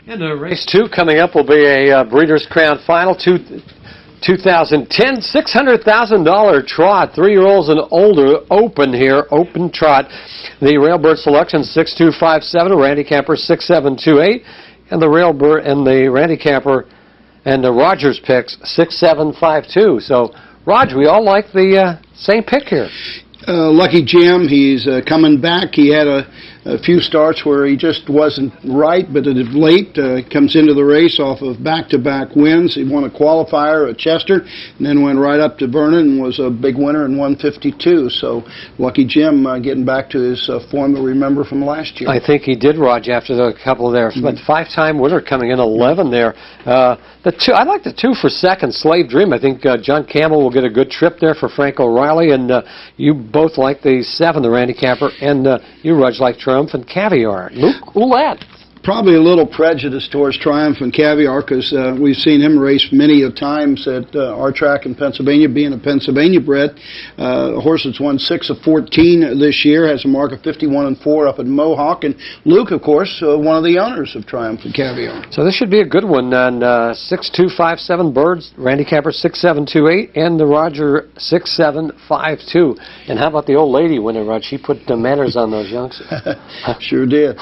And race 2 coming up will be a Breeders' Crown Final 2010 $600,000 trot. 3-year-olds and older open here, open trot. The Railbird selection 6257, Randy Camper 6728, and the Railbird and the Randy Camper and the Rogers picks 6752. So, Rog, we all like the same pick here. Lucky Jim, he's coming back. He had a few starts where he just wasn't right, but of late comes into the race off of back-to-back wins. He won a qualifier at Chester and then went right up to Vernon and was a big winner in 152. So Lucky Jim getting back to his form that we remember from last year. I think he did, Rog, after the couple there. But 5-time winner coming in 11 there. I like the 2 for second, Slave Dream. I think John Campbell will get a good trip there for Frank O'Reilly, and you both like the 7, the Randy Camper, and you, Rog, like Triumph and Caviar. Luke Ouellette. Probably a little prejudice towards Triumph and Caviar because we've seen him race many a times at our track in Pennsylvania, being a Pennsylvania bred. A horse that's won 6 of 14 this year, has a mark of 51-4 up at Mohawk. And Luke, of course, one of the owners of Triumph and Caviar. So this should be a good one on 6257 Birds, Randy Camper 6728, and the Roger 6752. And how about the old lady winner, Rod? She put manners on those youngsters. Sure did.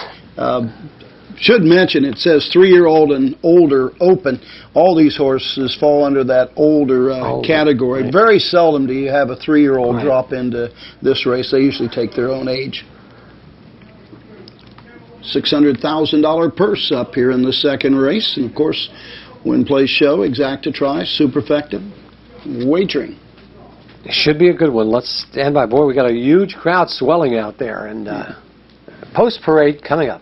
Should mention, it says 3-year-old and older open. All these horses fall under that older category. Right. Very seldom do you have a 3-year-old drop into this race. They usually take their own age. $600,000 purse up here in the second race. And, of course, win, place, show, exacta try, superfecta, wagering. It should be a good one. Let's stand by. Boy, we got a huge crowd swelling out there. And post-parade coming up.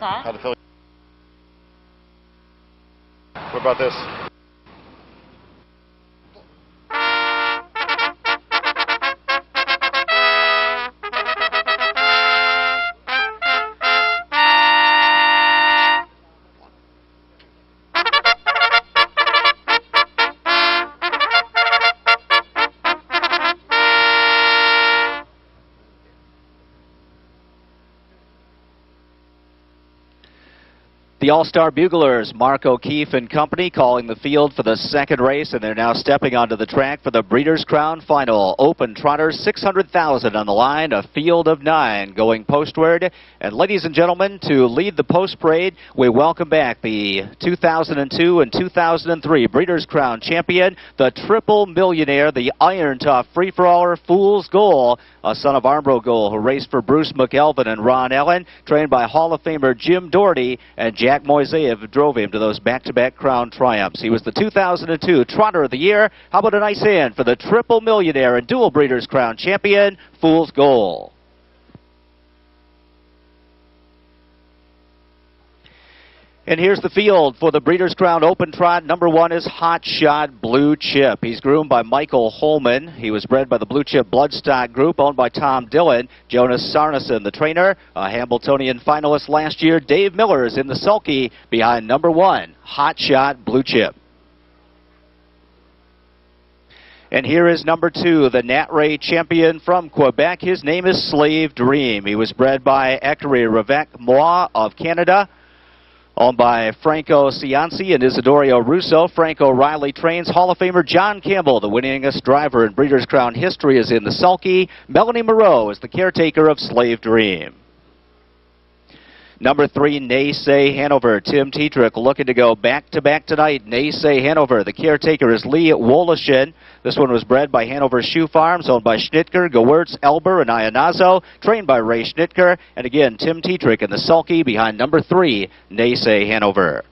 How'd it feel? What about this? The All-Star Buglers, Mark O'Keefe and company, calling the field for the second race, and they're now stepping onto the track for the Breeders' Crown Final. Open trotters, 600,000 on the line, a field of 9 going postward. And ladies and gentlemen, to lead the post parade, we welcome back the 2002 and 2003 Breeders' Crown champion, the triple millionaire, the Iron Tough free-for-aller Fool's Goal, a son of Armbro Goal, who raced for Bruce McElvin and Ron Ellen, trained by Hall of Famer Jim Doherty, and Jack Moiseyev drove him to those back-to-back Crown triumphs. He was the 2002 Trotter of the Year. How about a nice hand for the triple millionaire and dual Breeders' Crown champion, Fool's Goal. And here's the field for the Breeders' Crown Open Trot. Number 1 is Hot Shot Blue Chip. He's groomed by Michael Holman. He was bred by the Blue Chip Bloodstock Group, owned by Tom Dillon. Jonas Sarnason, the trainer, a Hambletonian finalist last year. Dave Miller is in the sulky behind number 1, Hot Shot Blue Chip. And here is number 2, the Nat Ray champion from Quebec. His name is Slave Dream. He was bred by Eckery Revec Mois of Canada, owned by Franco Cianci and Isidorio Russo. Frank O'Reilly trains. Hall of Famer John Campbell, the winningest driver in Breeders' Crown history, is in the sulky. Melanie Moreau is the caretaker of Slave Dream. Number 3, Naysay Hanover. Tim Tetrick looking to go back-to-back tonight. Naysay Hanover. The caretaker is Lee Wolishin. This one was bred by Hanover Shoe Farms, owned by Schnitker, Gewurz, Elber, and Ionazo, trained by Ray Schnitker. And again, Tim Tetrick in the sulky behind number 3, Naysay Hanover.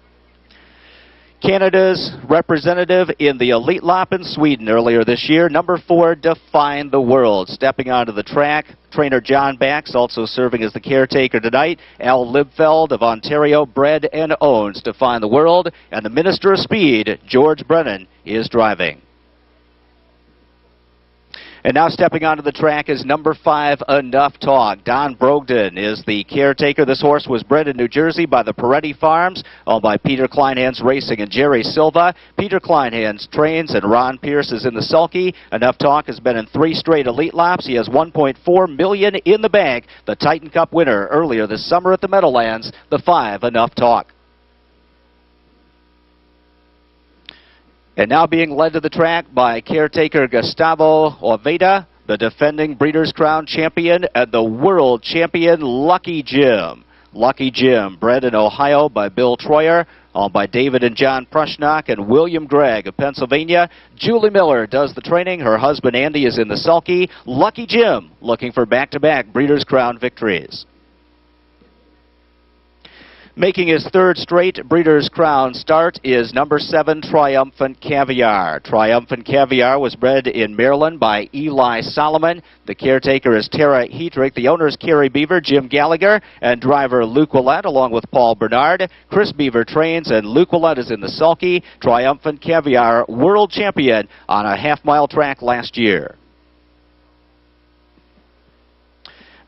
Canada's representative in the Elite Lop in Sweden earlier this year, number 4, Define the World. Stepping onto the track, trainer John Bax, also serving as the caretaker tonight. Al Libfeld of Ontario, bred and owns Define the World. And the Minister of Speed, George Brennan, is driving. And now stepping onto the track is number 5, Enough Talk. Don Brogdon is the caretaker. This horse was bred in New Jersey by the Peretti Farms, owned by Peter Kleinhans Racing and Jerry Silva. Peter Kleinhans trains, and Ron Pierce is in the sulky. Enough Talk has been in 3 straight elite laps. He has $1.4 million in the bank. The Titan Cup winner earlier this summer at the Meadowlands, the 5, Enough Talk. And now being led to the track by caretaker Gustavo Oveda, the defending Breeders' Crown champion and the world champion Lucky Jim. Lucky Jim, bred in Ohio by Bill Troyer, owned by David and John Prushnock and William Gregg of Pennsylvania. Julie Miller does the training. Her husband Andy is in the sulky. Lucky Jim looking for back-to-back Breeders' Crown victories. Making his 3rd straight Breeders' Crown start is number 7, Triumphant Caviar. Triumphant Caviar was bred in Maryland by Eli Solomon. The caretaker is Tara Hedrick. The owner is Kerry Beaver, Jim Gallagher, and driver Luke Willett, along with Paul Bernard. Chris Beaver trains, and Luke Willett is in the sulky. Triumphant Caviar, world champion on a half-mile track last year.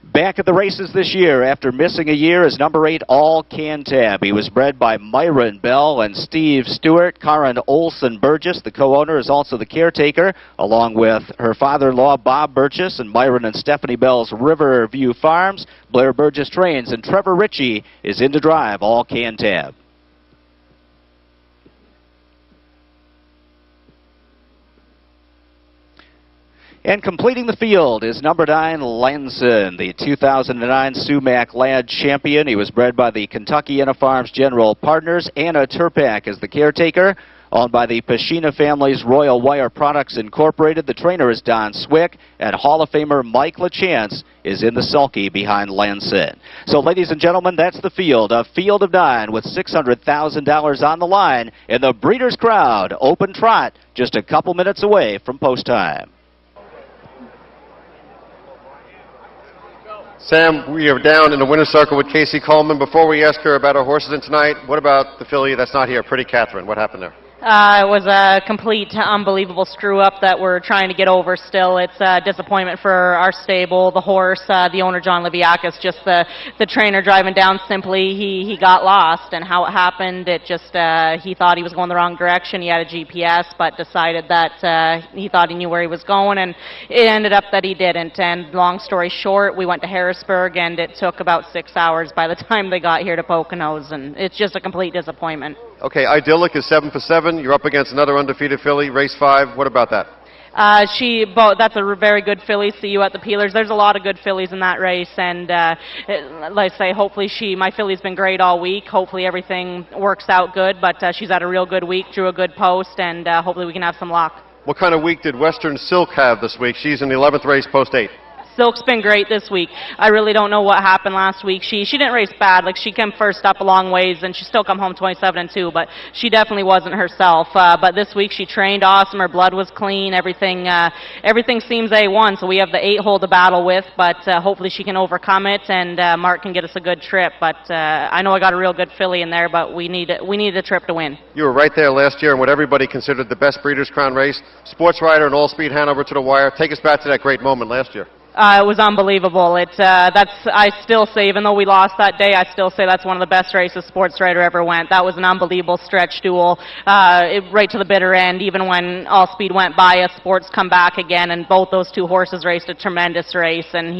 Back at the races this year after missing a year is number 8, All Cantab. He was bred by Myron Bell and Steve Stewart. Karen Olson Burgess, the co-owner, is also the caretaker, along with her father-in-law Bob Burgess and Myron and Stephanie Bell's Riverview Farms. Blair Burgess trains, and Trevor Ritchie is in to drive All Cantab. And completing the field is number 9, Lanson, the 2009 Sumac Lad champion. He was bred by the Kentuckiana Farms General Partners. Anna Turpak is the caretaker, owned by the Pashina family's Royal Wire Products Incorporated. The trainer is Don Swick, and Hall of Famer Mike LaChance is in the sulky behind Lanson. So, ladies and gentlemen, that's the field. A field of 9 with $600,000 on the line in the Breeders' Crown Open Trot, just a couple minutes away from post time. Sam, we are down in the winner's circle with Casey Coleman. Before we ask her about her horses in tonight, what about the filly that's not here, Pretty Catherine? What happened there? It was a complete, unbelievable screw-up that we're trying to get over still. It's a disappointment for our stable, the horse, the owner, John Liviakis, just the trainer driving down simply. He got lost, and how it happened, it just, he thought he was going the wrong direction. He had a GPS, but decided that he thought he knew where he was going, and it ended up that he didn't. And long story short, we went to Harrisburg, and it took about 6 hours by the time they got here to Poconos, and it's just a complete disappointment. Okay, Idyllic is 7 for 7. You're up against another undefeated filly, race 5. What about that? That's a very good filly. See you at the Peelers. There's a lot of good fillies in that race, and like I say, hopefully my filly's been great all week. Hopefully everything works out good, but she's had a real good week, drew a good post, and hopefully we can have some luck. What kind of week did Western Silk have this week? She's in the 11th race, post 8. Silk's been great this week. I really don't know what happened last week. She didn't race bad. Like, she came first up a long ways, and she still come home 27-2, but she definitely wasn't herself. But this week she trained awesome. Her blood was clean. Everything seems A1, so we have the 8-hole to battle with, but hopefully she can overcome it, and Mark can get us a good trip. But I know I got a real good filly in there, but we need a trip to win. You were right there last year in what everybody considered the best Breeders' Crown race. Sports Rider and All-Speed Hanover to the wire. Take us back to that great moment last year. It was unbelievable. I still say, even though we lost that day, I still say that's one of the best races Sports Rider ever went. That was an unbelievable stretch duel, right to the bitter end. Even when All Speed went by us, Sports come back again, and both those two horses raced a tremendous race, and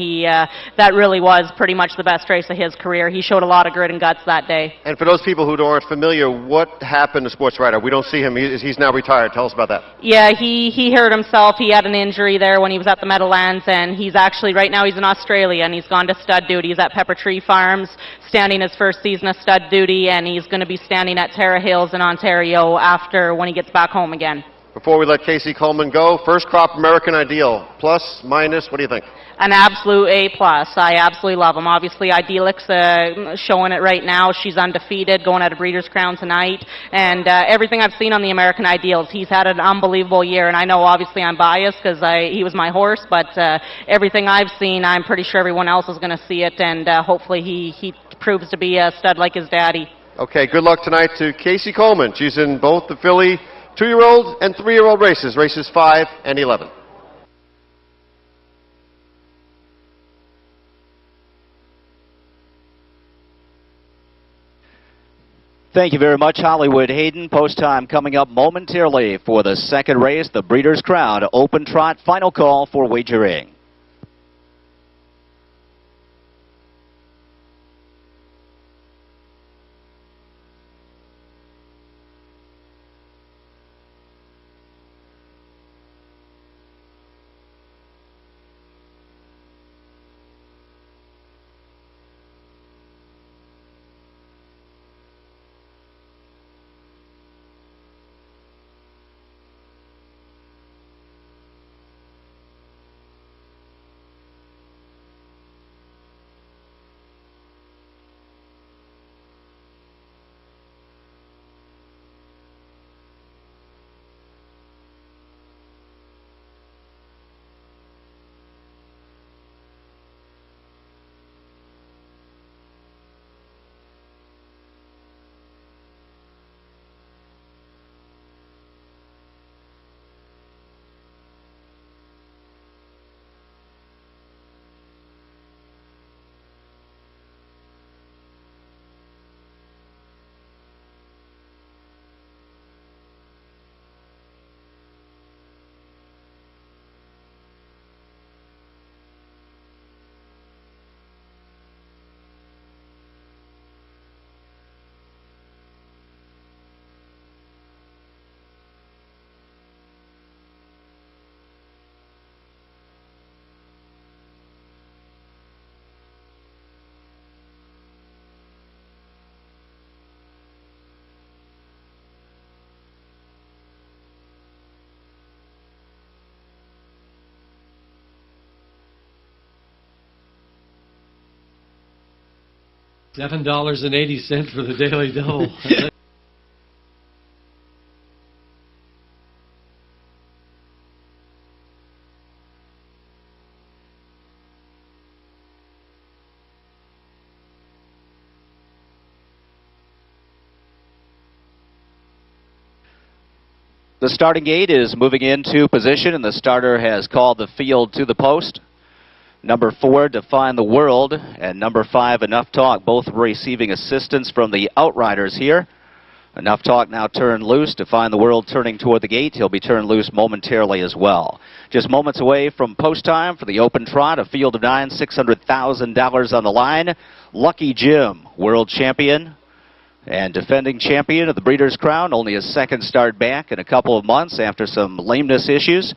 that really was pretty much the best race of his career. He showed a lot of grit and guts that day. And for those people who aren't familiar, what happened to Sports Rider? We don't see him. He's now retired. Tell us about that. Yeah, he hurt himself. He had an injury there when he was at the Meadowlands, and he's actually, right now he's in Australia, and he's gone to stud duty. He's at Pepper Tree Farms, standing his first season of stud duty, and he's going to be standing at Tara Hills in Ontario after, when he gets back home again. Before we let Casey Coleman go, first crop American Ideal. Plus, minus, what do you think? An absolute A+. I absolutely love him. Obviously, Idealic's showing it right now. She's undefeated, going at a Breeders' Crown tonight. And everything I've seen on the American Ideals, he's had an unbelievable year. And I know, obviously, I'm biased because he was my horse. But everything I've seen, I'm pretty sure everyone else is going to see it. And hopefully he proves to be a stud like his daddy. Okay, good luck tonight to Casey Coleman. She's in both the filly 2-year-old and 3-year-old races 5 and 11. Thank you very much, Hollywood Hayden. Post time coming up momentarily for the second race, the Breeders' Crown Open Trot. Final call for wagering. $7.80 for the Daily Double. The starting gate is moving into position, and the starter has called the field to the post. Number 4, Define the World, and number 5, Enough Talk, both receiving assistance from the outriders here. Enough Talk now turned loose. Define the World turning toward the gate. He'll be turned loose momentarily as well. Just moments away from post time for the Open Trot, a field of 9, $600,000 on the line. Lucky Jim, world champion and defending champion of the Breeders' Crown, only his second start back in a couple of months after some lameness issues.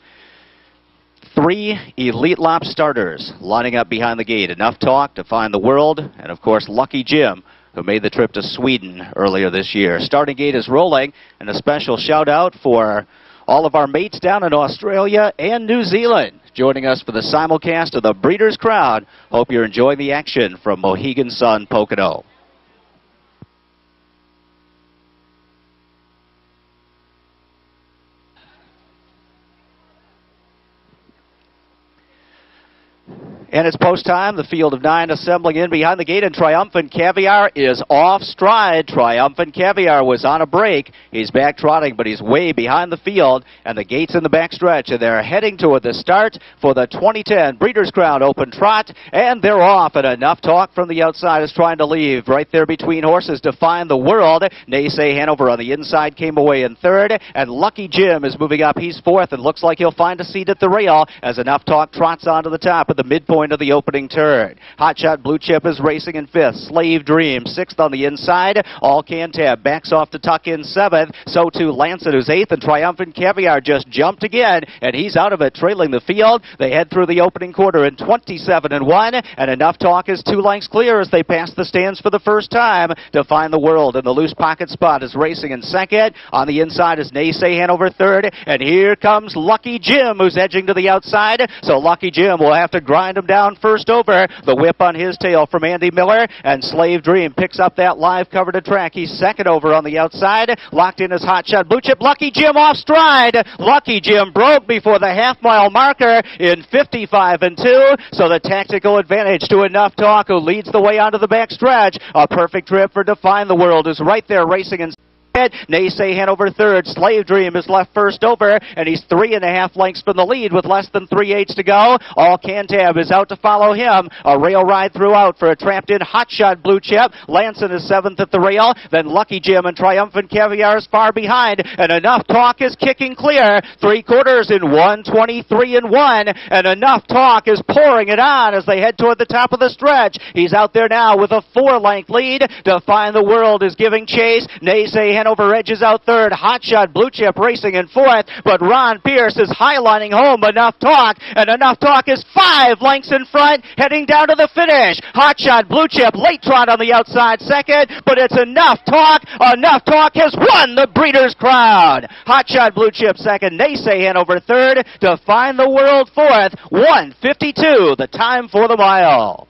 3 Elite Lop starters lining up behind the gate. Enough Talk, Define the World, and of course Lucky Jim, who made the trip to Sweden earlier this year. Starting gate is rolling, and a special shout out for all of our mates down in Australia and New Zealand joining us for the simulcast of the Breeders' Crown. Hope you're enjoying the action from Mohegan Sun, Pocono. And it's post time. The field of 9 assembling in behind the gate, and Triumphant Caviar is off stride. Triumphant Caviar was on a break. He's back trotting, but he's way behind the field, and the gate's in the back stretch, and they're heading toward the start for the 2010 Breeders' Crown Open Trot, and they're off. And Enough Talk from the outside is trying to leave. Right there between horses, Define the World. Naysay Hanover on the inside came away in 3rd, and Lucky Jim is moving up. He's 4th, and looks like he'll find a seat at the rail as Enough Talk trots onto the top at the midpoint of the opening turn. Hotshot Blue Chip is racing in 5th. Slave Dream 6th on the inside. All Can Tab backs off to tuck in 7th. So too Lancet, who's 8th, and Triumphant Caviar just jumped again, and he's out of it, trailing the field. They head through the opening quarter in 27-1, and Enough Talk is 2 lengths clear as they pass the stands for the first time. Define the World in the loose pocket spot is racing in 2nd. On the inside is Naysay Hanover 3rd, and here comes Lucky Jim, who's edging to the outside. So Lucky Jim will have to grind him down first over. The whip on his tail from Andy Miller, and Slave Dream picks up that live cover to track. He's 2nd over on the outside. Locked in his Hotshot Blue Chip. Lucky Jim off stride. Lucky Jim broke before the half-mile marker in 55-2. So the tactical advantage to Enough Talk, who leads the way onto the back stretch. A perfect trip for Define the World, who's right there racing in Naysay Hanover third. Slave Dream is left first over, and he's 3.5 lengths from the lead with less than 3/8 to go. All Cantab is out to follow him. A rail ride throughout for a trapped-in Hotshot Blue Chip. Lanson is 7th at the rail. Then Lucky Jim and Triumphant Caviar is far behind, and Enough Talk is kicking clear. 3/4 in 1:23.1, and Enough Talk is pouring it on as they head toward the top of the stretch. He's out there now with a 4-length lead. Define the World is giving chase. Naysay Hanover edges out third. Hotshot Blue Chip racing in fourth, but Ron Pierce is highlining home Enough Talk, and Enough Talk is 5 lengths in front, heading down to the finish. Hotshot Blue Chip late trot on the outside second, but it's Enough Talk. Enough Talk has won the Breeders' Crown. Hotshot Blue Chip second, Naysay Hanover third, Define the World fourth. 1:52, the time for the mile.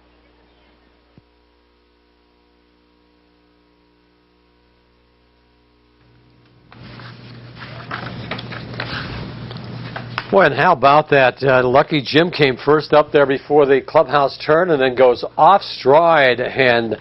Boy, and how about that? Lucky Jim came first up there before the clubhouse turn and then goes off stride. And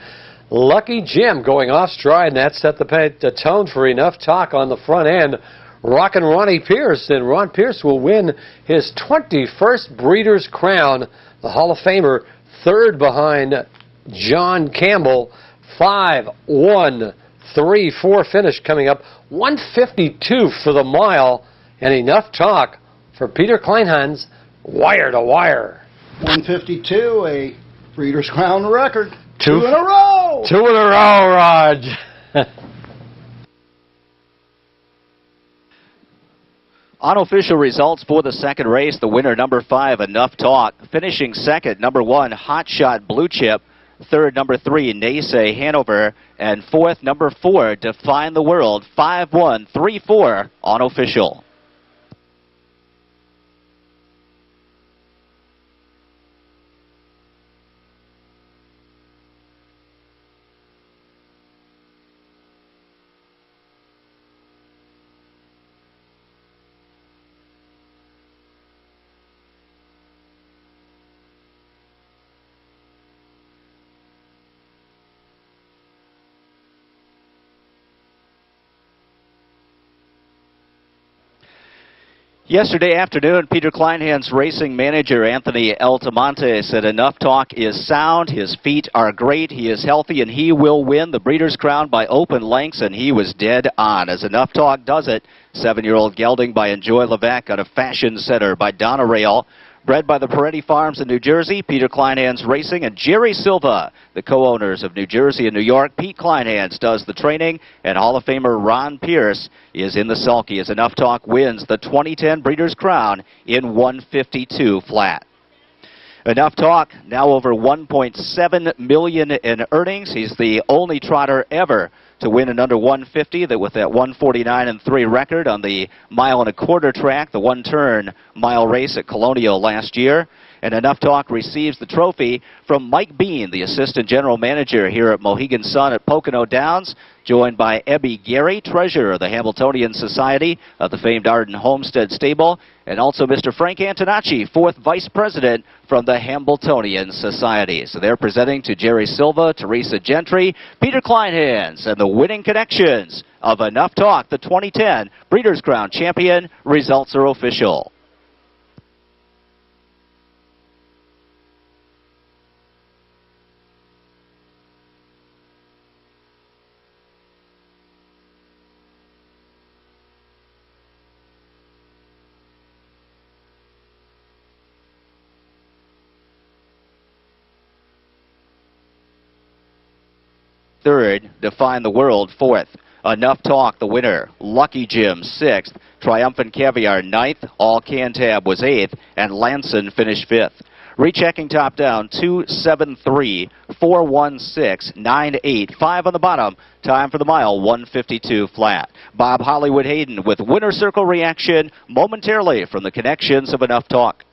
Lucky Jim going off stride, and that set the tone for Enough Talk on the front end. Rockin' Ronnie Pierce, and Ron Pierce will win his 21st Breeders' Crown. The Hall of Famer, third behind John Campbell. 5, 1, 3, 4 finish coming up. 1:52 for the mile, and Enough Talk for Peter Kleinhans, wire to wire. 152, a Breeders' Crown record. Two in a row! 2 in a row, Raj. Unofficial results for the second race. The winner, number 5, Enough Talk. Finishing second, number 1, Hotshot Blue Chip. Third, number 3, Naysay Hanover. And fourth, number 4, Define the World. 5-1, 3-4, unofficial. Yesterday afternoon, Peter Kleinhans racing manager Anthony Altamonte said Enough Talk is sound, his feet are great, he is healthy, and he will win the Breeders' Crown by open lengths, and he was dead on. As Enough Talk does it, 7-year-old gelding by Enjoy Levesque on a fashion setter by Donna Rail. Bred by the Peretti Farms in New Jersey, Peter Kleinhans Racing, and Jerry Silva, the co-owners of New Jersey and New York. Pete Kleinhans does the training, and Hall of Famer Ron Pierce is in the sulky as Enough Talk wins the 2010 Breeders' Crown in 1:52 flat. Enough Talk, now over $1.7 million in earnings. He's the only trotter ever to win in under 150, that with that 149-3 record on the 1.25 mile track, the one-turn mile race at Colonial last year. And Enough Talk receives the trophy from Mike Bean, the assistant general manager here at Mohegan Sun at Pocono Downs, joined by Ebby Gary, treasurer of the Hambletonian Society of the famed Arden Homestead Stable, and also Mr. Frank Antonacci, fourth vice president from the Hambletonian Society. So they're presenting to Jerry Silva, Teresa Gentry, Peter Kleinhans, and the winning connections of Enough Talk, the 2010 Breeders' Crown champion. Results are official. Third, Define the World, fourth. Enough Talk, the winner. Lucky Jim, sixth. Triumphant Caviar, ninth. All Cantab was eighth. And Lanson finished fifth. Rechecking top down, 273, 416, 98, 5 on the bottom. Time for the mile, 1:52 flat. Bob Hollywood Hayden with winner circle reaction momentarily from the connections of Enough Talk.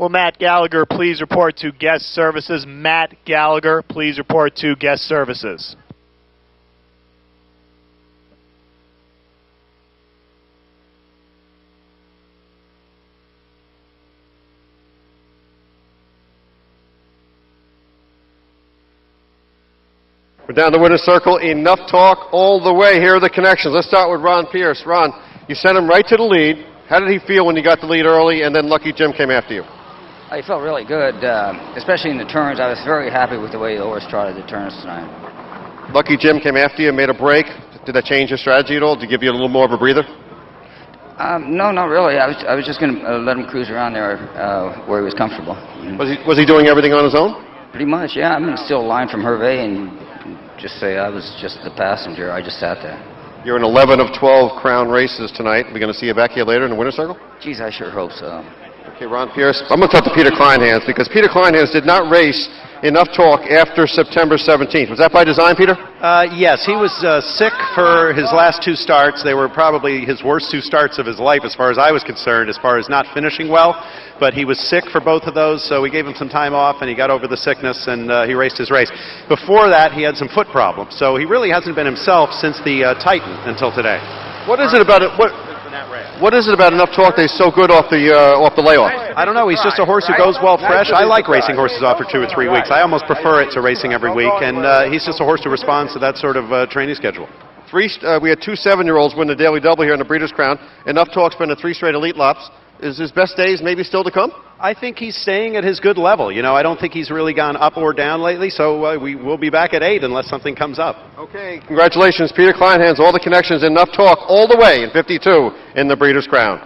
Will Matt Gallagher please report to guest services? Matt Gallagher, please report to guest services. We're down the winner's circle. Enough talk all the way. Here are the connections. Let's start with Ron Pierce. Ron, you sent him right to the lead. How did he feel when you got the lead early and then Lucky Jim came after you? I felt really good, especially in the turns. I was very happy with the way the horse trotted the turns tonight. Lucky Jim came after you, made a break. Did that change your strategy at all? Did it give you a little more of a breather? No, not really. I was just going to let him cruise around there where he was comfortable. Was he doing everything on his own? Pretty much, yeah. I'm still a line from Hervé and just say I was just the passenger. I just sat there. You're in 11 of 12 Crown races tonight. We're going to see you back here later in the winner's circle? Geez, I sure hope so. Okay, Ron Pierce. I'm going to talk to Peter Kleinhans because Peter Kleinhans did not race Enough Talk after September 17th. Was that by design, Peter? Yes, he was sick for his last two starts. They were probably his worst two starts of his life as far as I was concerned, as far as not finishing well. But he was sick for both of those, so we gave him some time off, and he got over the sickness, and he raced his race. Before that, he had some foot problems, so he really hasn't been himself since the Titan until today. What is it about it? What is it about Enough Talk that he's so good off the layoff? I don't know. He's just a horse who goes well fresh. I like racing horses off for 2 or 3 weeks. I almost prefer it to racing every week, and he's just a horse who responds to that sort of training schedule. We had 2 7-year-olds win the Daily Double here in the Breeders' Crown. Enough Talk's been in 3 straight Elite Lops. Is his best days maybe still to come? I think he's staying at his good level. You know, I don't think he's really gone up or down lately, so we will be back at 8 unless something comes up. Okay, congratulations, Peter Kleinhans. All the connections, Enough Talk all the way in 52 in the Breeders' Crown.